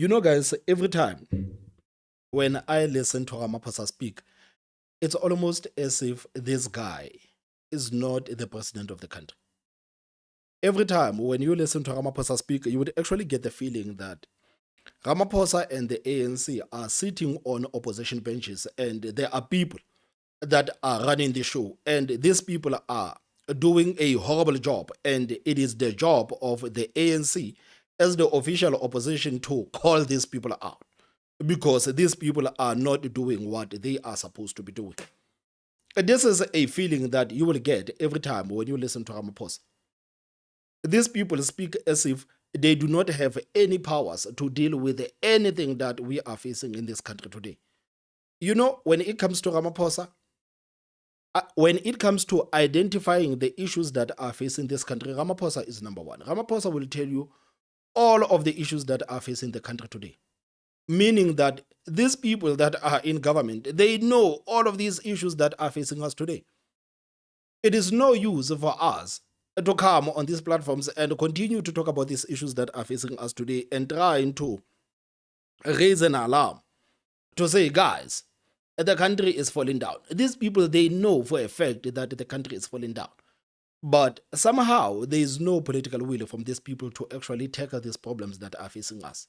You know, guys, every time when I listen to Ramaphosa speak, it's almost as if this guy is not the president of the country. Every time when you listen to Ramaphosa speak, you would actually get the feeling that Ramaphosa and the ANC are sitting on opposition benches and there are people that are running the show, and these people are doing a horrible job, and it is the job of the ANC as the official opposition to call these people out because these people are not doing what they are supposed to be doing. This is a feeling that you will get every time when you listen to Ramaphosa. These people speak as if they do not have any powers to deal with anything that we are facing in this country today. You know, when it comes to Ramaphosa, when it comes to identifying the issues that are facing this country, Ramaphosa is number one. Ramaphosa will tell you all of the issues that are facing the country today. Meaning that these people that are in government, they know all of these issues that are facing us today. It is no use for us to come on these platforms and continue to talk about these issues that are facing us today and trying to raise an alarm to say, guys, the country is falling down. These people, they know for a fact that the country is falling down. But somehow there is no political will from these people to actually tackle these problems that are facing us.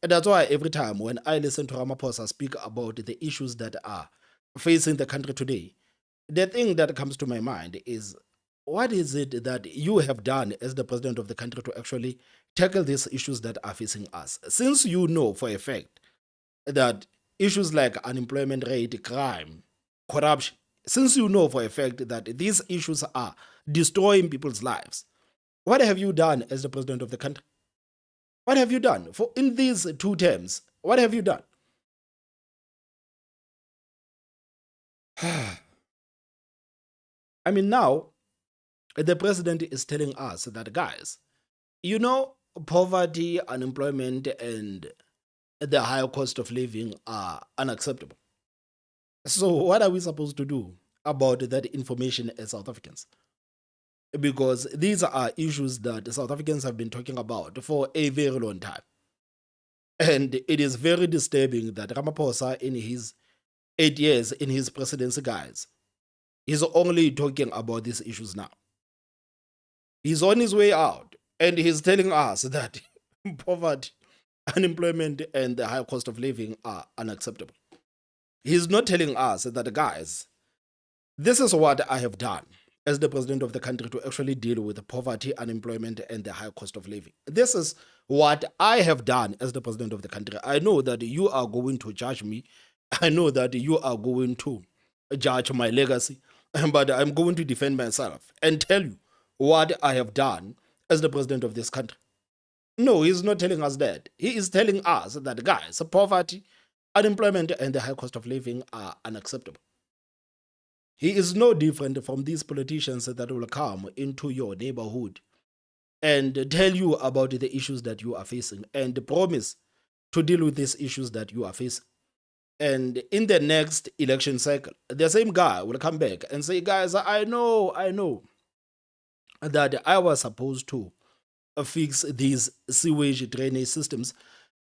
And that's why every time when I listen to Ramaphosa speak about the issues that are facing the country today, the thing that comes to my mind is, what is it that you have done as the president of the country to actually tackle these issues that are facing us? Since you know for a fact that issues like unemployment rate, crime, corruption, since you know for a fact that these issues are destroying people's lives, what have you done as the president of the country? What have you done for in these 2 terms? What have you done? I mean, now the president is telling us that, guys, you know, poverty, unemployment, and the higher cost of living are unacceptable. So, what are we supposed to do about that information as South Africans? Because these are issues that South Africans have been talking about for a very long time. And it is very disturbing that Ramaphosa, in his 8 years in his presidency, guys, is only talking about these issues now. He's on his way out and he's telling us that poverty, unemployment, and the high cost of living are unacceptable. He's not telling us that, guys, this is what I have done as the president of the country to actually deal with poverty, unemployment, and the high cost of living. This is what I have done as the president of the country. I know that you are going to judge me. I know that you are going to judge my legacy, but I'm going to defend myself and tell you what I have done as the president of this country. No, he's not telling us that. He is telling us that, guys, poverty, unemployment, and the high cost of living are unacceptable. He is no different from these politicians that will come into your neighborhood and tell you about the issues that you are facing and promise to deal with these issues that you are facing. And in the next election cycle, the same guy will come back and say, guys, I know that I was supposed to fix these sewage drainage systems,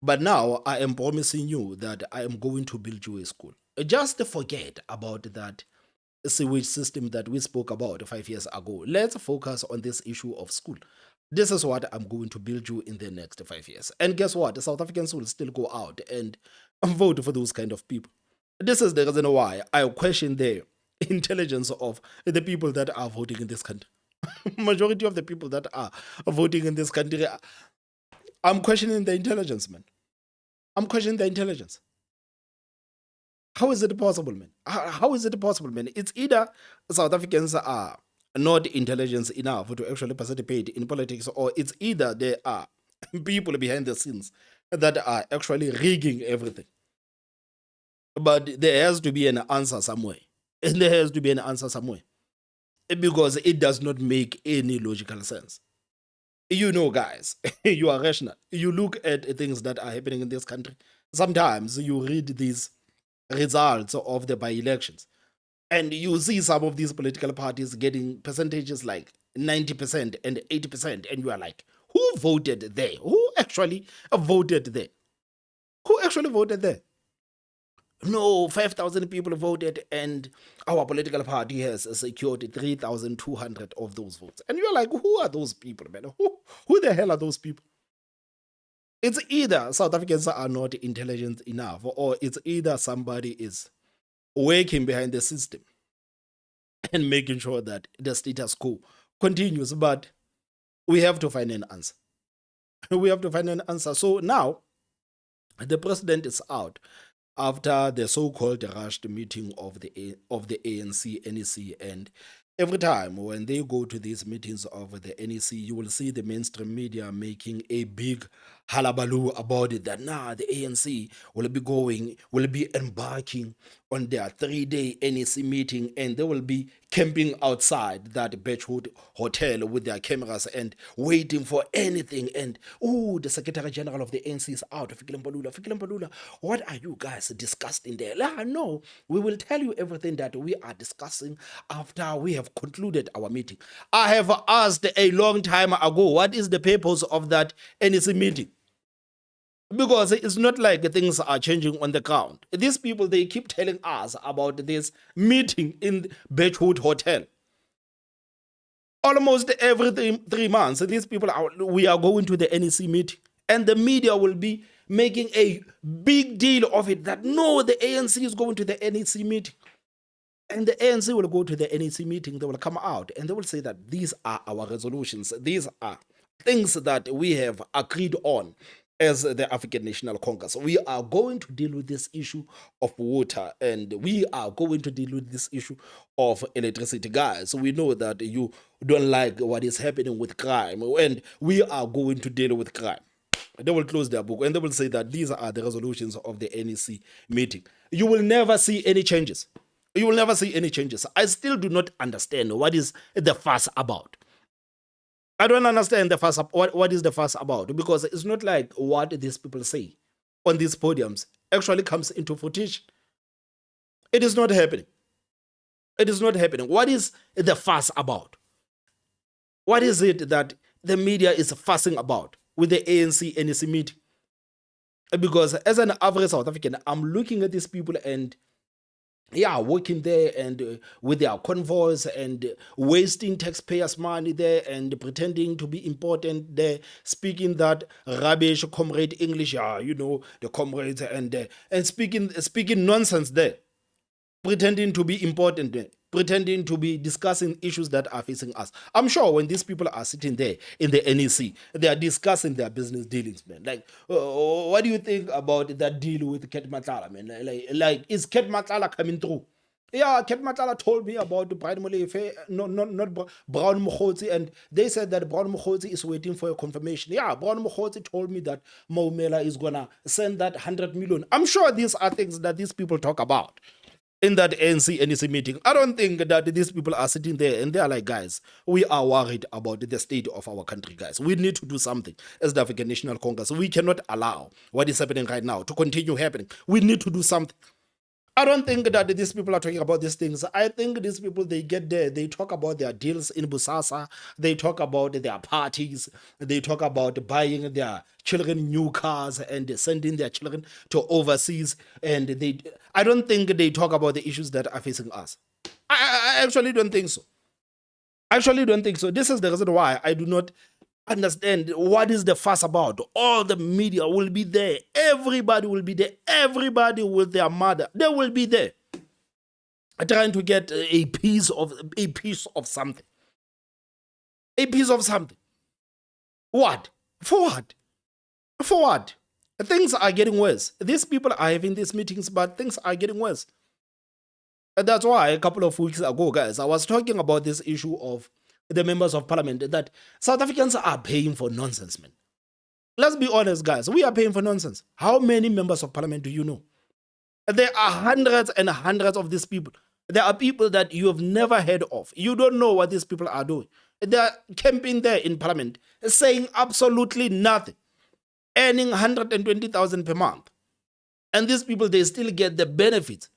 but now I am promising you that I am going to build you a school. Just forget about that sewage system that we spoke about 5 years ago. Let's focus on this issue of school. This is what I'm going to build you in the next 5 years. And guess what? The South Africans will still go out and vote for those kind of people. This is the reason why I question the intelligence of the people that are voting in this country. Majority of the people that are voting in this country, I'm questioning the intelligence, man. I'm questioning the intelligence. How is it possible, man? How is it possible, man? It's either South Africans are not intelligent enough to actually participate in politics, or it's either there are people behind the scenes that are actually rigging everything. But there has to be an answer somewhere. And there has to be an answer somewhere. Because it does not make any logical sense. You know, guys, you are rational. You look at things that are happening in this country. Sometimes you read these results of the by-elections, and you see some of these political parties getting percentages like 90% and 80%, and you are like, who voted there? Who actually voted there? actually voted there. No, 5,000 people voted, and our political party has secured 3,200 of those votes. And you're like, who are those people, man? Who the hell are those people? It's either South Africans are not intelligent enough, or it's either somebody is working behind the system and making sure that the status quo continues. But we have to find an answer. We have to find an answer. So now the president is out after the so-called rushed meeting of the ANC NEC, and every time when they go to these meetings of the NEC, you will see the mainstream media making a big hullabaloo about it, that now the ANC will be embarking on their 3-day NEC meeting, and they will be camping outside that Birchwood hotel with their cameras and waiting for anything. And the Secretary General of the ANC is out. Fikile Mbalula, what are you guys discussing there? No, we will tell you everything that we are discussing after we have concluded our meeting. I have asked a long time ago, what is the purpose of that NEC meeting? Because it's not like things are changing on the ground. These people, they keep telling us about this meeting in Birchwood Hotel. Almost every 3 months, these people we are going to the NEC meeting, and the media will be making a big deal of it, that no, the ANC is going to the NEC meeting. And the ANC will go to the NEC meeting, they will come out and they will say that these are our resolutions, these are things that we have agreed on as the African National Congress. We are going to deal with this issue of water, and we are going to deal with this issue of electricity. Guys, we know that you don't like what is happening with crime, and we are going to deal with crime. They will close their book and they will say that these are the resolutions of the NEC meeting. You will never see any changes. You will never see any changes. I still do not understand what is the fuss about. I don't understand the fuss. What is the fuss about? Because it's not like what these people say on these podiums actually comes into fruition. It is not happening. It is not happening. What is the fuss about? What is it that the media is fussing about with the ANC NEC meeting? Because as an average South African, I'm looking at these people and working there and with their convoys and wasting taxpayers' money there and pretending to be important there, speaking that rubbish comrade English, the comrades, and speaking nonsense there, pretending to be important there, pretending to be discussing issues that are facing us. I'm sure when these people are sitting there in the NEC, they are discussing their business dealings, man. Like, what do you think about that deal with Ket Matlala, man? Like, is Ket Matlala coming through? Yeah, Ket Matlala told me about the Brian Molefe, not Brown Mokgotsi, and they said that Brown Mokgotsi is waiting for a confirmation. Yeah, Brown Mokgotsi told me that Mo Mela is gonna send that 100 million. I'm sure these are things that these people talk about in that ANC NEC meeting. I don't think that these people are sitting there and they are like, guys, we are worried about the state of our country, guys. We need to do something as the African National Congress. We cannot allow what is happening right now to continue happening. We need to do something. I don't think that these people are talking about these things. I think these people, they get there, they talk about their deals in Busasa, they talk about their parties, they talk about buying their children new cars and sending their children to overseas, and I don't think they talk about the issues that are facing us. I actually don't think so. This is the reason why I do not understand what is the fuss about. All the media will be there. Everybody will be there. Everybody with their mother, they will be there, trying to get a piece of something. A piece of something. What? For what? For what? Things are getting worse. These people are having these meetings, but things are getting worse. And that's why a couple of weeks ago, guys, I was talking about this issue of the members of parliament, that South Africans are paying for nonsense, man. Let's be honest, guys. We are paying for nonsense. How many members of parliament do you know? There are hundreds and hundreds of these people. There are people that you have never heard of. You don't know what these people are doing. They are camping there in parliament, saying absolutely nothing, earning 120,000 per month. And these people, they still get the benefits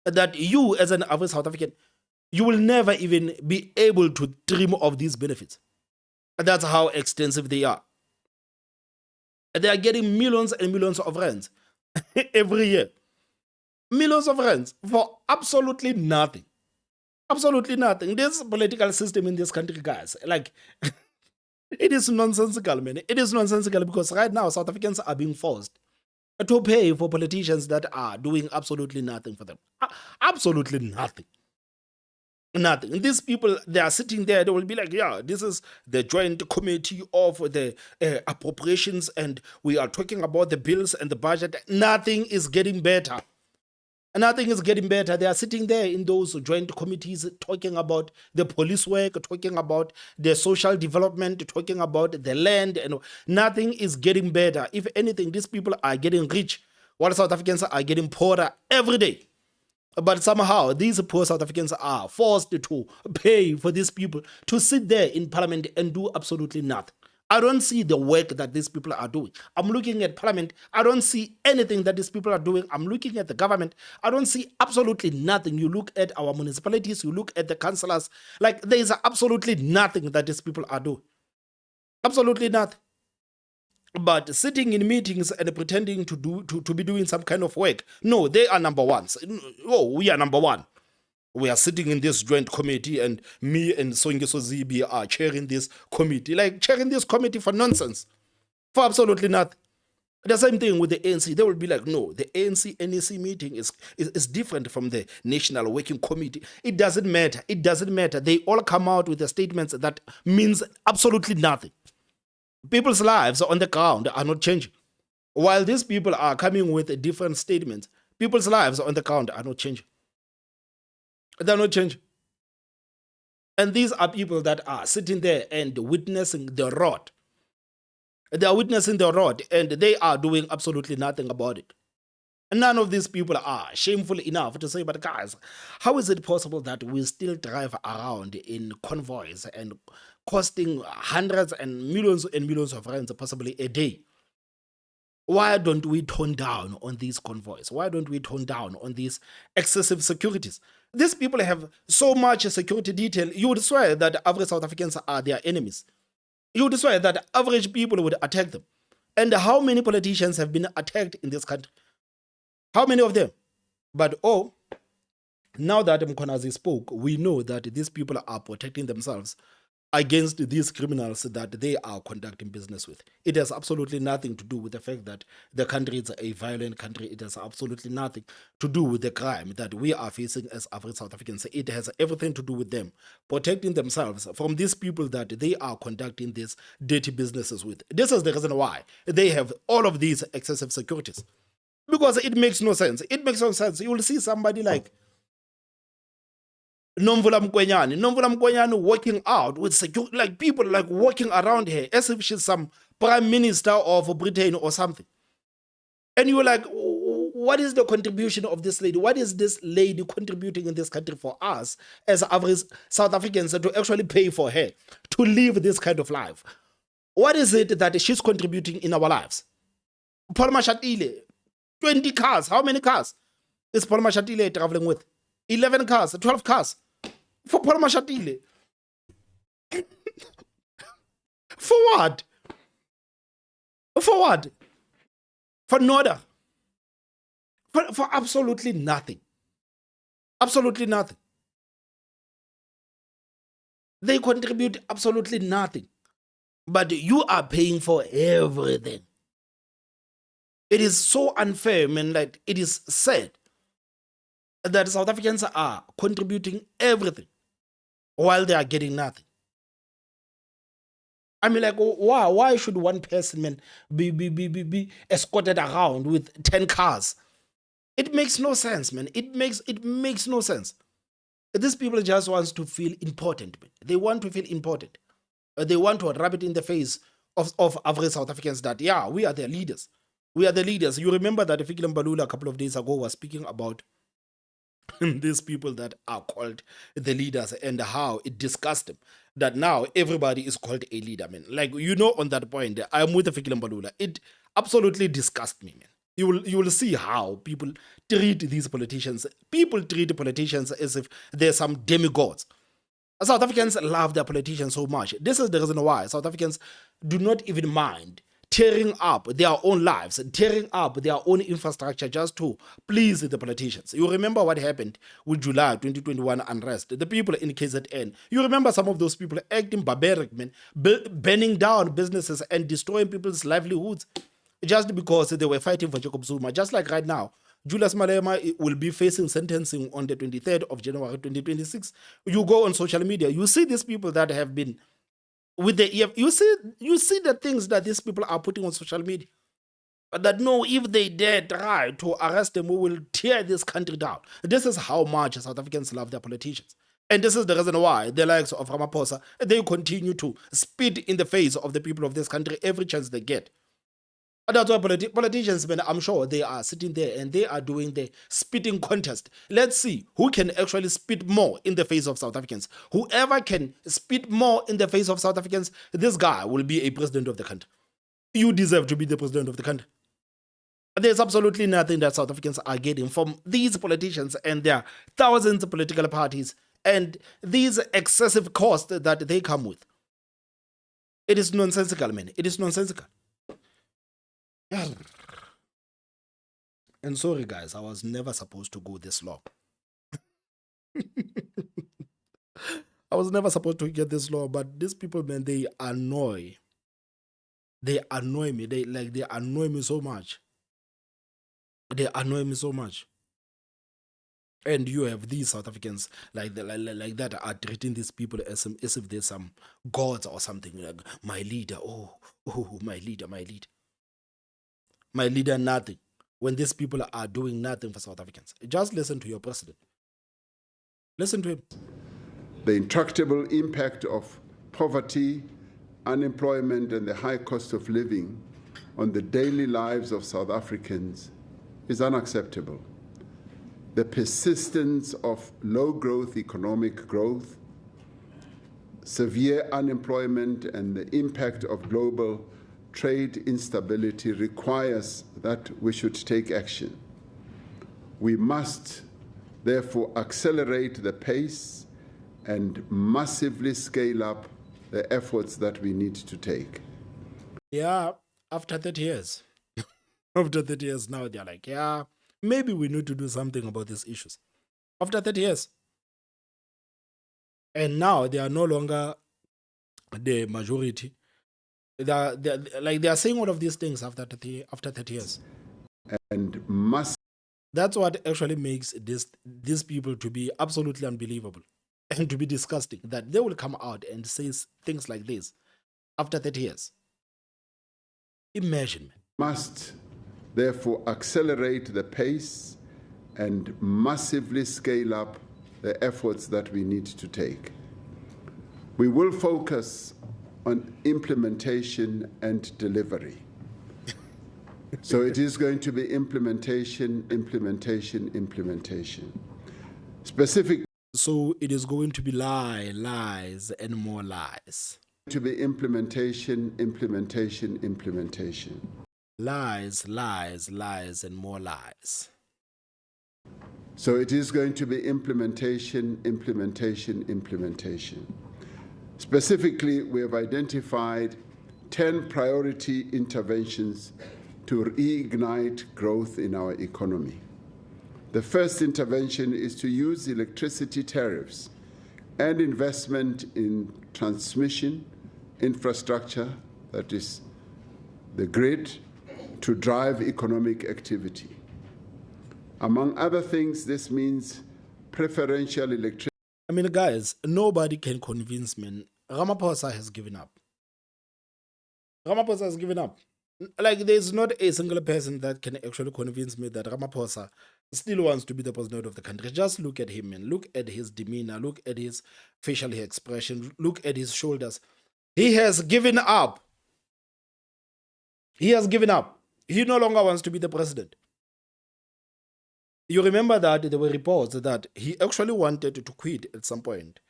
that you, as an average South African, you will never even be able to dream of these benefits. That's how extensive they are. They are getting millions and millions of rands. every year. Millions of rands for absolutely nothing. Absolutely nothing. This political system in this country, guys, like, it is nonsensical, man. It is nonsensical because right now South Africans are being forced to pay for politicians that are doing absolutely nothing for them. Absolutely nothing. Nothing. These people, they are sitting there, they will be like, yeah, this is the joint committee of the appropriations, and we are talking about the bills and the budget. Nothing is getting better. Nothing is getting better. They are sitting there in those joint committees talking about the police work, talking about the social development, talking about the land, and nothing is getting better. If anything, these people are getting rich, while South Africans are getting poorer every day. But somehow, these poor South Africans are forced to pay for these people to sit there in parliament and do absolutely nothing. I don't see the work that these people are doing. I'm looking at parliament. I don't see anything that these people are doing. I'm looking at the government. I don't see absolutely nothing. You look at our municipalities, you look at the councillors, like there is absolutely nothing that these people are doing. Absolutely nothing. But sitting in meetings and pretending to be doing some kind of work, no, they are number ones. Oh, we are number one. We are sitting in this joint committee, and me and Songeso Zibi are chairing this committee. Like, chairing this committee for nonsense, for absolutely nothing. The same thing with the ANC. They will be like, no, the ANC NEC meeting is different from the National Working Committee. It doesn't matter. It doesn't matter. They all come out with the statements that means absolutely nothing. People's lives on the ground are not changing. While these people are coming with different statements, people's lives on the ground are not changing. They're not changing. And these are people that are sitting there and witnessing the rot. They are witnessing the rot, and they are doing absolutely nothing about it. And none of these people are shameful enough to say, but guys, how is it possible that we still drive around in convoys and costing hundreds and millions of rands possibly a day? Why don't we tone down on these convoys? Why don't we tone down on these excessive securities? These people have so much security detail, you would swear that average South Africans are their enemies. You would swear that average people would attack them. And how many politicians have been attacked in this country? How many of them? But now that Mkonazi spoke, we know that these people are protecting themselves against these criminals that they are conducting business with. It has absolutely nothing to do with the fact that the country is a violent country. It has absolutely nothing to do with the crime that we are facing as average South Africans. It has everything to do with them protecting themselves from these people that they are conducting these dirty businesses with. This is the reason why they have all of these excessive securities. Because it makes no sense. It makes no sense. You will see somebody like Nomvula Mkwenyane walking out with security, like people like walking around her as if she's some prime minister of Britain or something. And you're like, what is the contribution of this lady? What is this lady contributing in this country for us as average South Africans to actually pay for her to live this kind of life? What is it that she's contributing in our lives? Paul Mashatile, 20 cars. How many cars is Paul Mashatile traveling with? 11 cars, 12 cars. For Paul Mashatile. For what? For what? For Noda. For absolutely nothing. Absolutely nothing. They contribute absolutely nothing. But you are paying for everything. It is so unfair, man. Like, it is sad that South Africans are contributing everything while they are getting nothing. I mean, like, why should one person, man, be escorted around with 10 cars? It makes no sense, man. It makes no sense. These people just want to feel important, man. They want to feel important. They want to rub it in the face of average South Africans that, yeah, we are their leaders. We are the leaders. You remember that Fikile Mbalula a couple of days ago was speaking about these people that are called the leaders and how it disgusts them that now everybody is called a leader, man. Like, on that point, I'm with the Fikile Mbalula. It absolutely disgusts me, man. You will see how people treat these politicians. People treat politicians as if they're some demigods. South Africans love their politicians so much. This is the reason why South Africans do not even mind tearing up their own lives, tearing up their own infrastructure just to please the politicians. You remember what happened with July 2021 unrest, the people in KZN. You remember some of those people acting barbaric, man, burning down businesses and destroying people's livelihoods just because they were fighting for Jacob Zuma. Just like right now, Julius Malema will be facing sentencing on the 23rd of January 2026. You go on social media, you see these people that have been with the you see the things that these people are putting on social media. That no, if they dare try to arrest them, we will tear this country down. This is how much South Africans love their politicians. And this is the reason why the likes of Ramaphosa, they continue to spit in the face of the people of this country every chance they get. And that's why politicians, man, I'm sure they are sitting there and they are doing the spitting contest. Let's see who can actually spit more in the face of South Africans. Whoever can spit more in the face of South Africans, this guy will be a president of the country. You deserve to be the president of the country. There's absolutely nothing that South Africans are getting from these politicians and their thousands of political parties and these excessive costs that they come with. It is nonsensical, man. It is nonsensical. And sorry, guys, I was never supposed to go this long. I was never supposed to get this long, but these people, man, they annoy. They annoy me. They annoy me so much. They annoy me so much. And you have these South Africans like that are treating these people as if they're some gods or something. Like, my leader, oh, my leader. My leader, nothing. When these people are doing nothing for South Africans. Just listen to your president. Listen to him. The intractable impact of poverty, unemployment, and the high cost of living on the daily lives of South Africans is unacceptable. The persistence of low-growth economic growth, severe unemployment, and the impact of global trade instability requires that we should take action. We must therefore accelerate the pace and massively scale up the efforts that we need to take. Yeah, after 30 years. After 30 years now, they're like, yeah, maybe we need to do something about these issues. After 30 years. And now they are no longer the majority. They are saying all of these things after 30 years. And that's what actually makes these people to be absolutely unbelievable and to be disgusting, that they will come out and say things like this after 30 years. Imagine. Must therefore accelerate the pace and massively scale up the efforts that we need to take. We will focus on implementation and delivery. So it is going to be implementation. Specific. So it is going to be lies, and more lies. To be implementation. Lies, and more lies. So it is going to be implementation. Specifically, we have identified 10 priority interventions to reignite growth in our economy. The first intervention is to use electricity tariffs and investment in transmission infrastructure, that is the grid, to drive economic activity. Among other things, this means preferential electricity. I mean, guys, nobody can convince me. Ramaphosa has given up. Ramaphosa has given up. Like, there's not a single person that can actually convince me that Ramaphosa still wants to be the president of the country. Just look at him, man. Look at his demeanor. Look at his facial expression. Look at his shoulders. He has given up. He has given up. He no longer wants to be the president. You remember that there were reports that he actually wanted to quit at some point.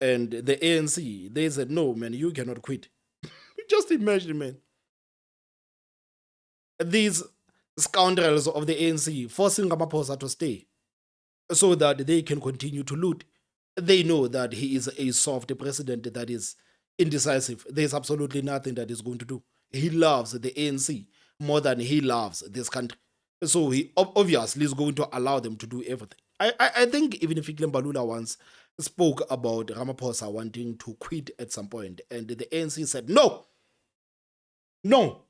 And the ANC, they said, no, man, you cannot quit. Just imagine, man. These scoundrels of the ANC forcing Ramaphosa to stay so that they can continue to loot. They know that he is a soft president that is indecisive. There's absolutely nothing that he's going to do. he loves the ANC more than he loves this country. So he obviously is going to allow them to do everything. I think even if Fikile Mbalula once spoke about Ramaphosa wanting to quit at some point, and the ANC said, no, no,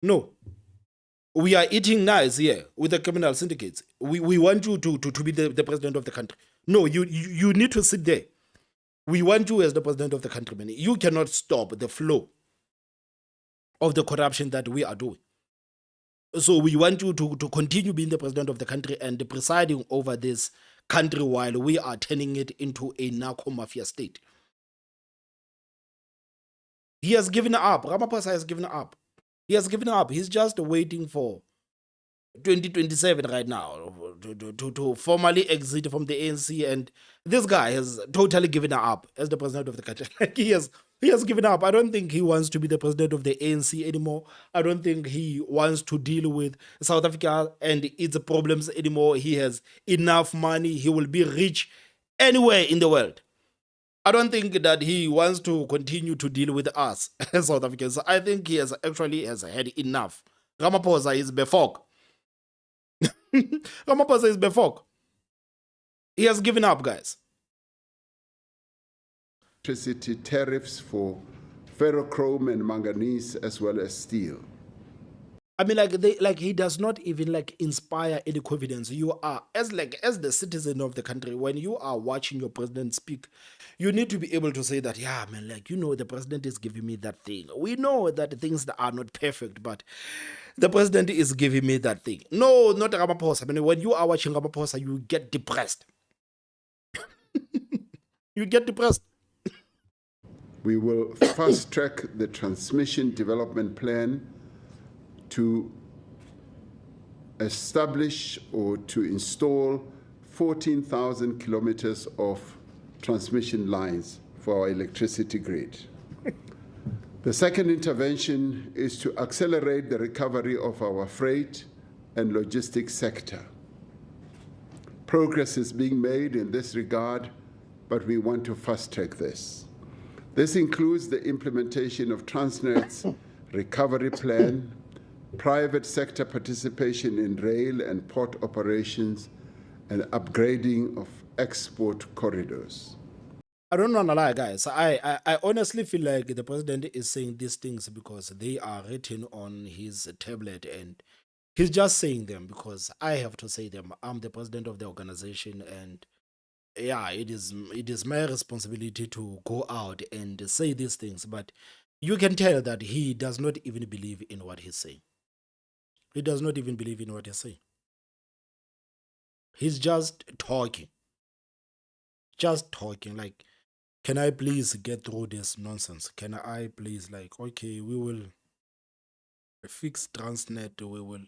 no. We are eating nice here with the criminal syndicates. We want you to be the president of the country. No, you need to sit there. We want you as the president of the country, man. You cannot stop the flow of the corruption that we are doing. So we want you to continue being the president of the country and presiding over this country while we are turning it into a narco mafia state. He has given up. Ramaphosa has given up. He has given up. He's just waiting for 2027 right now to formally exit from the ANC, and this guy has totally given up as the president of the country. Like he has given up. I don't think he wants to be the president of the ANC anymore. I don't think he wants to deal with South Africa and its problems anymore. He has enough money. He will be rich anywhere in the world. I don't think that he wants to continue to deal with us as South Africans. I think he has had enough. Ramaphosa is before. Ramaphosa is before. He has given up, guys. Electricity tariffs for ferrochrome and manganese as well as steel. I mean, he does not even inspire any confidence. You are as the citizen of the country, when you are watching your president speak, you need to be able to say that, yeah, man, the president is giving me that thing. We know that things that are not perfect, but the president is giving me that thing. No, not Ramaphosa. I mean, when you are watching Ramaphosa, you get depressed. You get depressed. We will fast track the transmission development plan to establish or to install 14,000 kilometers of transmission lines for our electricity grid. The second intervention is to accelerate the recovery of our freight and logistics sector. Progress is being made in this regard, but we want to fast-track this. This includes the implementation of Transnet's recovery plan, private sector participation in rail and port operations, and upgrading of export corridors. I don't want to lie, guys. I honestly feel like the president is saying these things because they are written on his tablet and he's just saying them because I have to say them. I'm the president of the organization, and yeah, it is my responsibility to go out and say these things. But you can tell that he does not even believe in what he's saying. He does not even believe in what he's saying. He's just talking. Just talking. Like, can I please get through this nonsense? Can I please, okay, we will fix Transnet, we will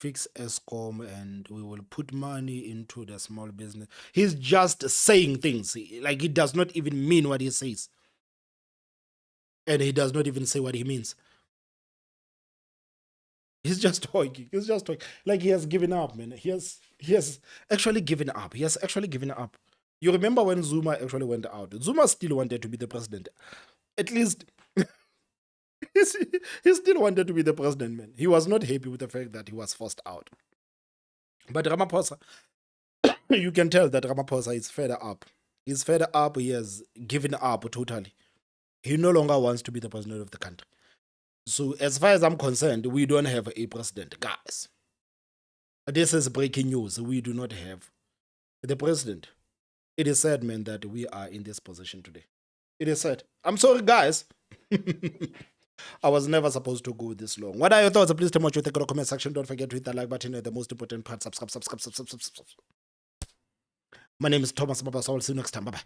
fix ESCOM, and we will put money into the small business. He's just saying things. Like, he does not even mean what he says. And he does not even say what he means. He's just talking. He's just talking. Like, he has given up, man. He has actually given up. He has actually given up. You remember when Zuma actually went out? Zuma still wanted to be the president. At least he still wanted to be the president, man. He was not happy with the fact that he was forced out. But Ramaphosa, you can tell that Ramaphosa is fed up. He's fed up. He has given up totally. He no longer wants to be the president of the country. So as far as I'm concerned, we don't have a president, guys. This is breaking news. We do not have the president. It is sad, man, that we are in this position today. It is sad. I'm sorry, guys. I was never supposed to go this long. What are your thoughts? Please tell me what you think in the comment section. Don't forget to hit the like button at the most important part. Subscribe. My name is Thomas Baba. So I will see you next time. Bye-bye.